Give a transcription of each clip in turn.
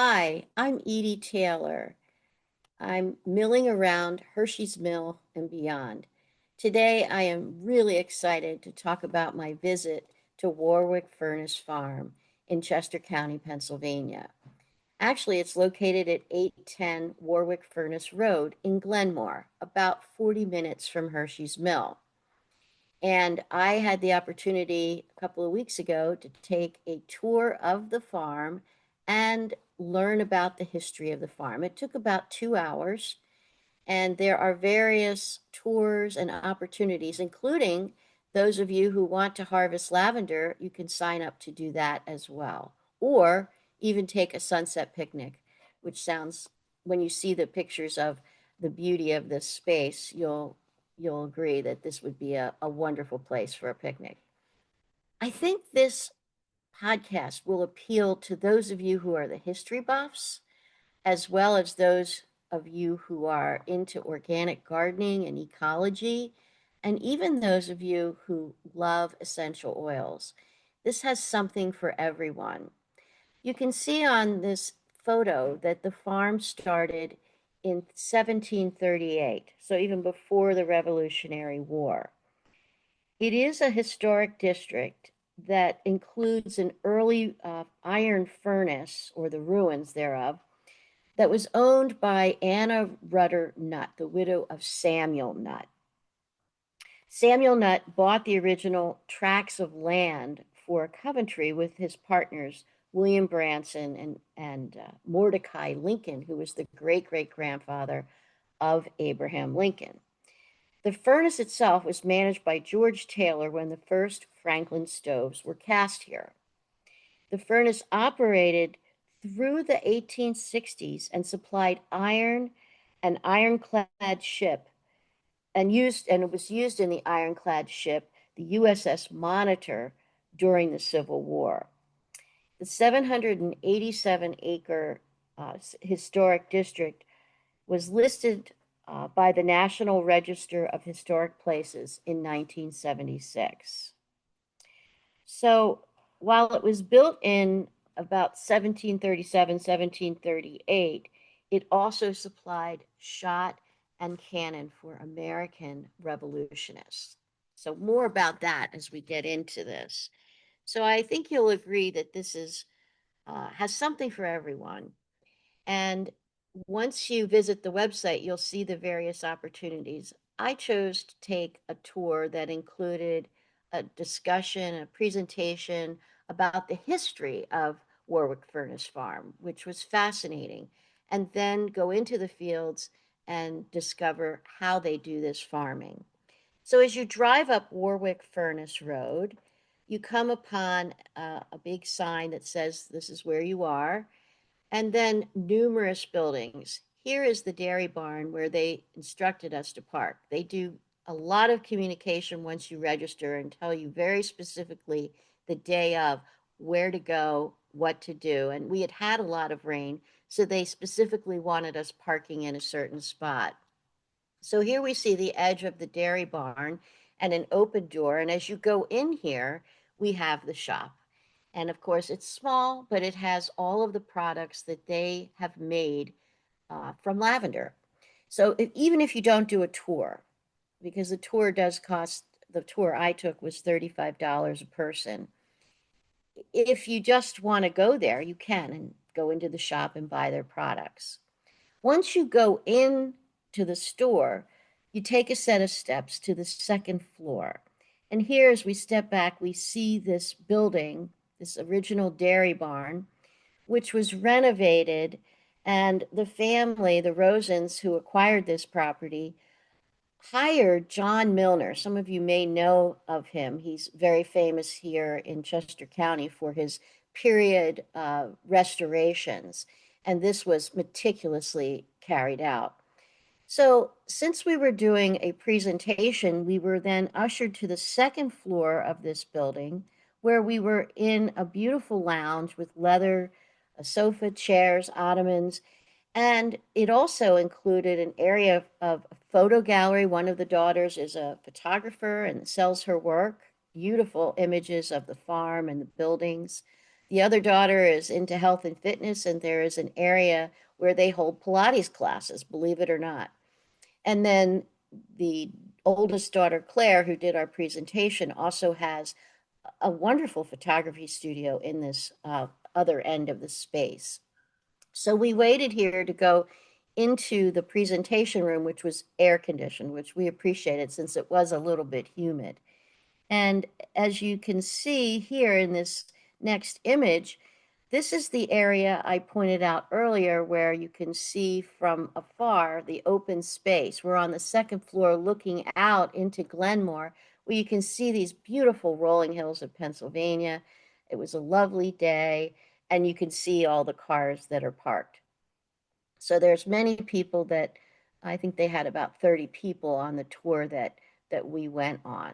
Hi, I'm Edie Taylor. I'm milling around Hershey's Mill and beyond. Today, I am really excited to talk about my visit to Warwick Furnace Farm in Chester County, Pennsylvania. Actually, it's located at 810 Warwick Furnace Road in Glenmore, about 40 minutes from Hershey's Mill. And I had the opportunity a couple of weeks ago to take a tour of the farm and learn about the history of the farm. It took about 2 hours, and there are various tours and opportunities, including those of you who want to harvest lavender. You can sign up to do that as well, or even take a sunset picnic, which sounds, when you see the pictures of the beauty of this space, you'll agree that this would be a wonderful place for a picnic. I think this podcast will appeal to those of you who are the history buffs, as well as those of you who are into organic gardening and ecology, and even those of you who love essential oils. This has something for everyone. You can see on this photo that the farm started in 1738, so even before the Revolutionary War. It is a historic district that includes an early iron furnace, or the ruins thereof, that was owned by Anna Rutter Nutt, the widow of Samuel Nutt. Samuel Nutt bought the original tracts of land for Coventry with his partners, William Branson and Mordecai Lincoln, who was the great great grandfather of Abraham Lincoln. The furnace itself was managed by George Taylor when the first Franklin stoves were cast here. The furnace operated through the 1860s and supplied iron and ironclad ship and it was used in the ironclad ship, the USS Monitor, during the Civil War. The 787-acre historic district was listed by the National Register of Historic Places in 1976. So while it was built in about 1737, 1738, it also supplied shot and cannon for American revolutionists. So more about that as we get into this. So I think you'll agree that this is has something for everyone. And once you visit the website, you'll see the various opportunities. I chose to take a tour that included a discussion, a presentation about the history of Warwick Furnace Farm, which was fascinating, and then go into the fields and discover how they do this farming. So as you drive up Warwick Furnace Road, you come upon a big sign that says this is where you are, and then numerous buildings. Here is the dairy barn where they instructed us to park. They do a lot of communication once you register and tell you very specifically the day of where to go, what to do. And we had had a lot of rain, so they specifically wanted us parking in a certain spot. So here we see the edge of the dairy barn and an open door. And as you go in here, we have the shop. And of course, it's small, but it has all of the products that they have made from lavender. So even if you don't do a tour, because the tour does cost, the tour I took was $35 a person. If you just want to go there, you can and go into the shop and buy their products. Once you go in to the store, you take a set of steps to the second floor. And here, as we step back, we see this building, this original dairy barn, which was renovated. And the family, the Rosens, who acquired this property, hired John Milner. Some of you may know of him. He's very famous here in Chester County for his period restorations. And this was meticulously carried out. So, since we were doing a presentation, we were then ushered to the second floor of this building, where we were in a beautiful lounge with leather, a sofa, chairs, ottomans, and it also included an area of a photo gallery. One of the daughters is a photographer and sells her work, beautiful images of the farm and the buildings. The other daughter is into health and fitness, and there is an area where they hold Pilates classes, believe it or not. And then the oldest daughter, Claire, who did our presentation, also has a wonderful photography studio in this other end of the space. So we waited here to go into the presentation room, which was air conditioned, which we appreciated since it was a little bit humid. And as you can see here in this next image, this is the area I pointed out earlier where you can see from afar the open space. We're on the second floor looking out into Glenmore, where you can see these beautiful rolling hills of Pennsylvania. It was a lovely day, and you can see all the cars that are parked. So there's many people that I think they had about 30 people on the tour that we went on.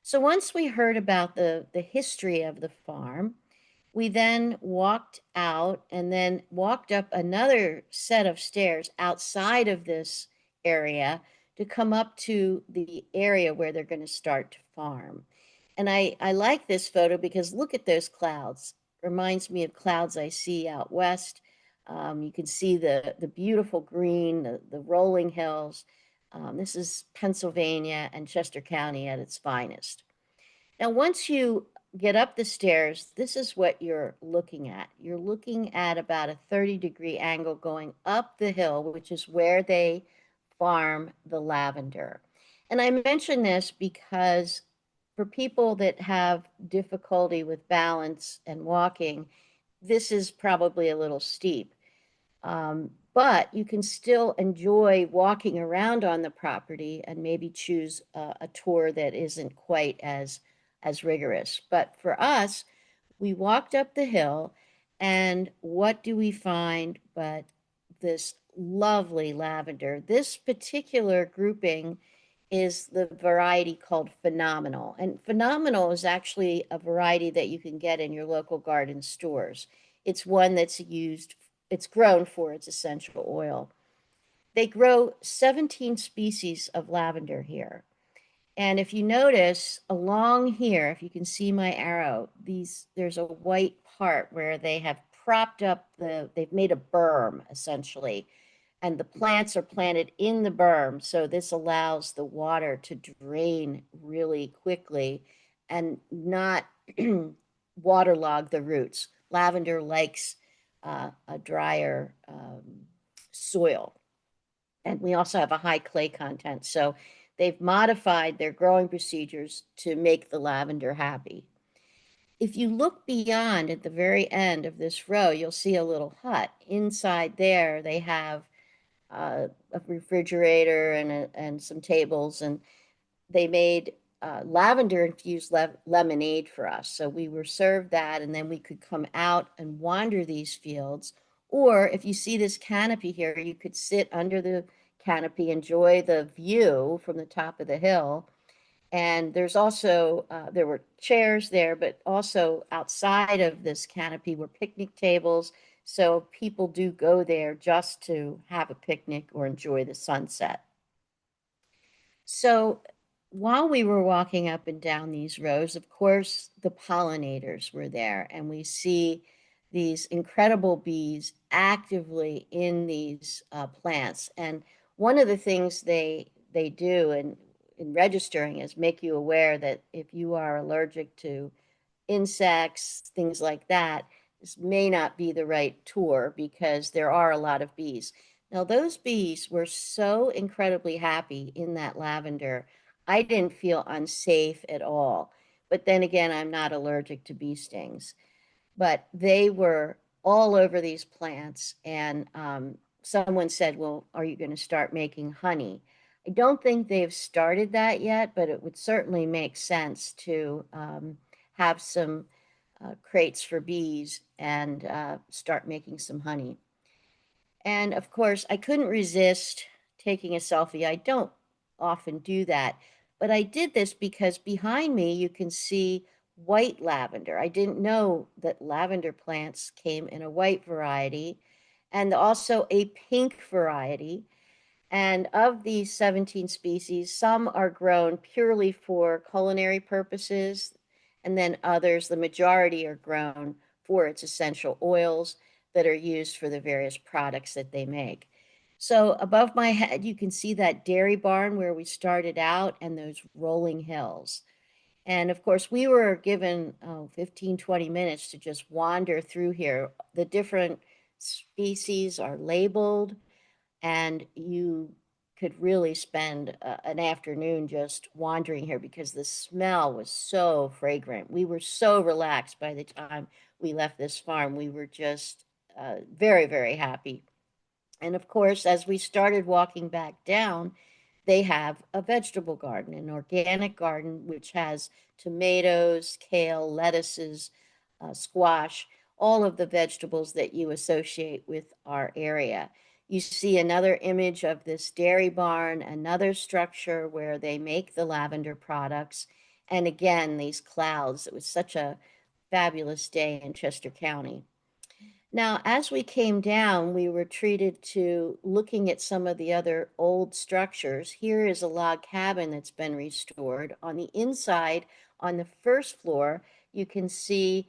So once we heard about the history of the farm, we then walked out and then walked up another set of stairs outside of this area to come up to the area where they're going to start to farm. And I like this photo because look at those clouds. Reminds me of clouds I see out west. You can see the beautiful green, the rolling hills. This is Pennsylvania and Chester County at its finest. Now, once you get up the stairs, this is what you're looking at. You're looking at about a 30-degree angle going up the hill, which is where they farm the lavender. And I mention this because for people that have difficulty with balance and walking, this is probably a little steep. But you can still enjoy walking around on the property and maybe choose a tour that isn't quite as rigorous. But for us, we walked up the hill, and what do we find but this lovely lavender? This particular grouping is the variety called Phenomenal. And Phenomenal is actually a variety that you can get in your local garden stores. It's one that's used, it's grown for its essential oil. They grow 17 species of lavender here. And if you notice along here, if you can see my arrow, there's a white part where they have propped up they've made a berm essentially, and the plants are planted in the berm. So this allows the water to drain really quickly and not waterlog the roots. Lavender likes a drier soil. And we also have a high clay content. So they've modified their growing procedures to make the lavender happy. If you look beyond at the very end of this row, you'll see a little hut. Inside there, they have a refrigerator and some tables, and they made lavender infused lemonade for us. So we were served that, and then we could come out and wander these fields. Or if you see this canopy here, you could sit under the canopy, enjoy the view from the top of the hill. And there's also, there were chairs there, but also outside of this canopy were picnic tables. So people do go there just to have a picnic or enjoy the sunset. So while we were walking up and down these rows, of course, the pollinators were there, and we see these incredible bees actively in these plants. And one of the things they do in registering is make you aware that if you are allergic to insects, things like that, this may not be the right tour because there are a lot of bees. Now, those bees were so incredibly happy in that lavender. I didn't feel unsafe at all. But then again, I'm not allergic to bee stings. But they were all over these plants. And someone said, well, are you going to start making honey? I don't think they've started that yet, but it would certainly make sense to have some crates for bees and start making some honey. And of course, I couldn't resist taking a selfie. I don't often do that, but I did this because behind me you can see white lavender. I didn't know that lavender plants came in a white variety and also a pink variety. And of these 17 species, some are grown purely for culinary purposes, and then others, the majority, are grown for its essential oils that are used for the various products that they make. So above my head, you can see that dairy barn where we started out and those rolling hills. And of course, we were given 15, 20 minutes to just wander through here. The different species are labeled, and you could really spend an afternoon just wandering here because the smell was so fragrant. We were so relaxed by the time we left this farm. We were just very, very happy. And of course, as we started walking back down, they have a vegetable garden, an organic garden, which has tomatoes, kale, lettuces, squash, all of the vegetables that you associate with our area. You see another image of this dairy barn, another structure where they make the lavender products. And again, these clouds. It was such a fabulous day in Chester County. Now, as we came down, we were treated to looking at some of the other old structures. Here is a log cabin that's been restored. On the inside, on the first floor, you can see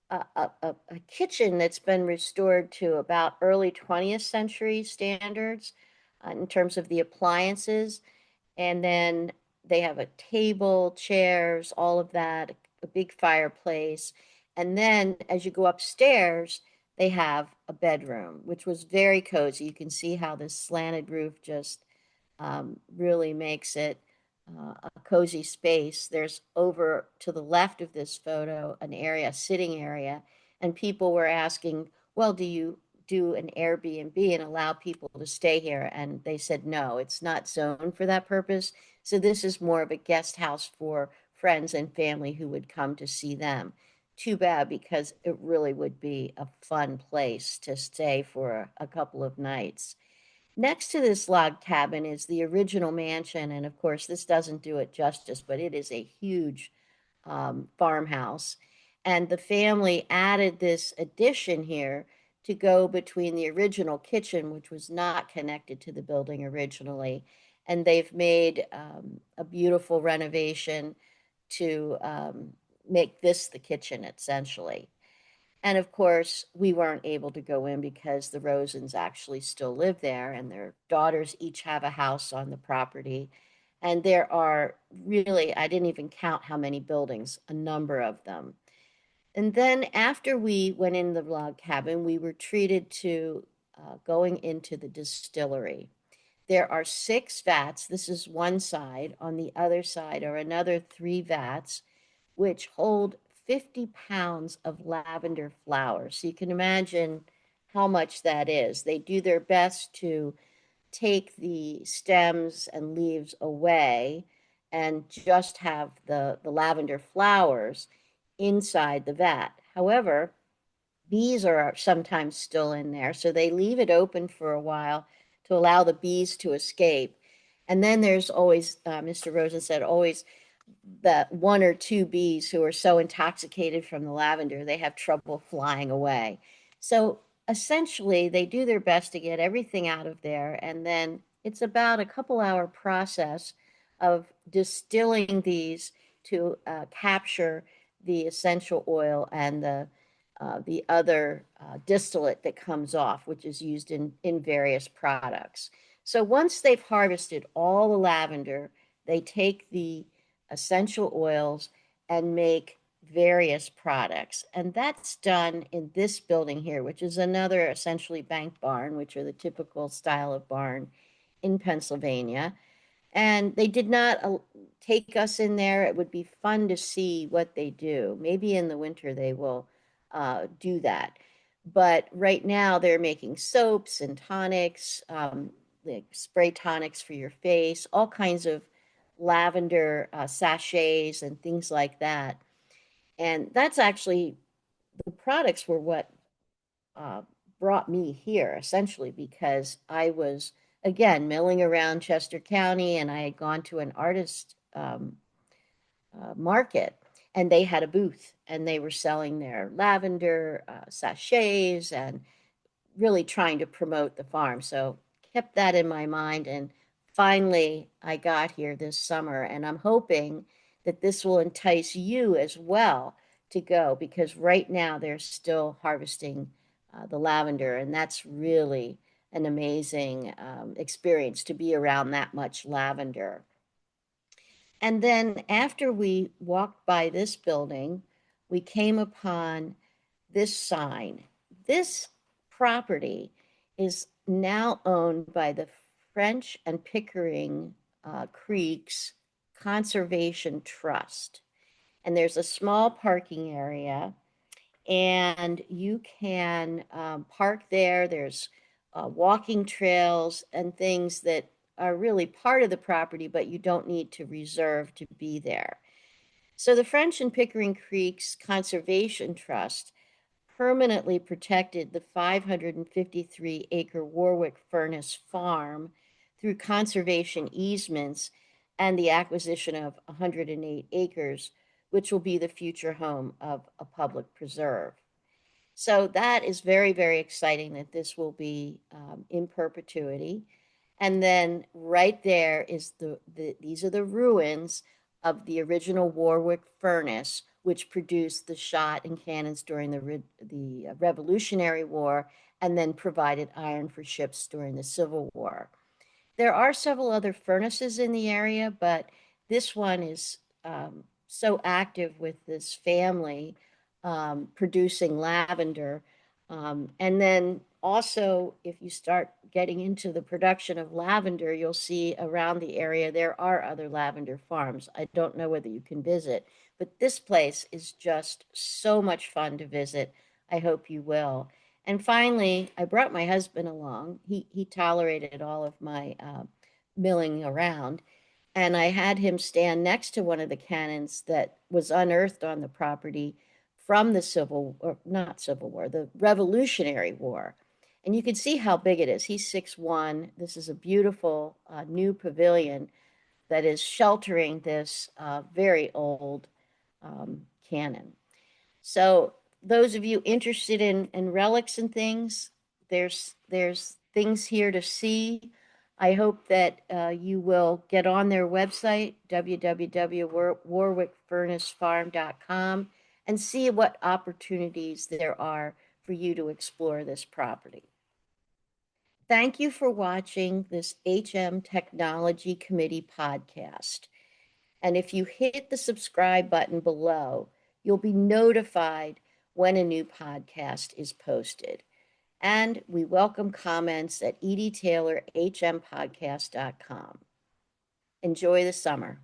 a kitchen that's been restored to about early 20th century standards in terms of the appliances. And then they have a table, chairs, all of that, a big fireplace. And then as you go upstairs, they have a bedroom, which was very cozy. You can see how this slanted roof just really makes it a cozy space. There's over to the left of this photo an area, a sitting area, and people were asking, well, do you do an Airbnb and allow people to stay here? And they said, no, it's not zoned for that purpose. So this is more of a guest house for friends and family who would come to see them. Too bad, because it really would be a fun place to stay for a couple of nights. Next to this log cabin is the original mansion, and of course, this doesn't do it justice, but it is a huge farmhouse. And the family added this addition here to go between the original kitchen, which was not connected to the building originally. And they've made a beautiful renovation to make this the kitchen, essentially. And of course, we weren't able to go in because the Rosens actually still live there, and their daughters each have a house on the property. And there are really, I didn't even count how many buildings, a number of them. And then after we went in the log cabin, we were treated to going into the distillery. There are 6 vats. This is one side. On the other side are another 3 vats, which hold 50 pounds of lavender flowers. So you can imagine how much that is. They do their best to take the stems and leaves away and just have the lavender flowers inside the vat. However, bees are sometimes still in there, so they leave it open for a while to allow the bees to escape. And then there's always, Mr. Rosen said, always that 1 or 2 bees who are so intoxicated from the lavender, they have trouble flying away. So essentially, they do their best to get everything out of there. And then it's about a couple-hour process of distilling these to capture the essential oil and the other distillate that comes off, which is used in various products. So once they've harvested all the lavender, they take the essential oils and make various products. And that's done in this building here, which is another essentially bank barn, which are the typical style of barn in Pennsylvania. And they did not take us in there. It would be fun to see what they do. Maybe in the winter they will do that. But right now they're making soaps and tonics, like spray tonics for your face, all kinds of lavender sachets and things like that. And that's actually, the products were what uh, brought me here, essentially, because I was, again, milling around Chester County, and I had gone to an artist market, and they had a booth, and they were selling their lavender sachets and really trying to promote the farm. So kept that in my mind, and finally I got here this summer, and I'm hoping that this will entice you as well to go, because right now they're still harvesting the lavender, and that's really an amazing experience to be around that much lavender. And then after we walked by this building, we came upon this sign. This property is now owned by the French and Pickering Creeks Conservation Trust. And there's a small parking area, and you can park there. There's walking trails and things that are really part of the property, but you don't need to reserve to be there. So the French and Pickering Creeks Conservation Trust permanently protected the 553-acre Warwick Furnace Farm through conservation easements and the acquisition of 108 acres, which will be the future home of a public preserve. So that is very, very exciting that this will be in perpetuity. And then right there is these are the ruins of the original Warwick furnace, which produced the shot and cannons during the Revolutionary War, and then provided iron for ships during the Civil War. There are several other furnaces in the area, but this one is so active with this family producing lavender. And then also, if you start getting into the production of lavender, you'll see around the area there are other lavender farms. I don't know whether you can visit, but this place is just so much fun to visit. I hope you will. And finally, I brought my husband along. He tolerated all of my milling around, and I had him stand next to one of the cannons that was unearthed on the property from the the Revolutionary War. And you can see how big it is. He's 6'1". This is a beautiful new pavilion that is sheltering this very old cannon. So those of you interested in relics and things, there's things here to see. I hope that you will get on their website, www.warwickfurnacefarm.com, and see what opportunities there are for you to explore this property. Thank you for watching this HM Technology Committee podcast. And if you hit the subscribe button below, you'll be notified when a new podcast is posted. And we welcome comments at editaylorhmpodcast.com. Enjoy the summer.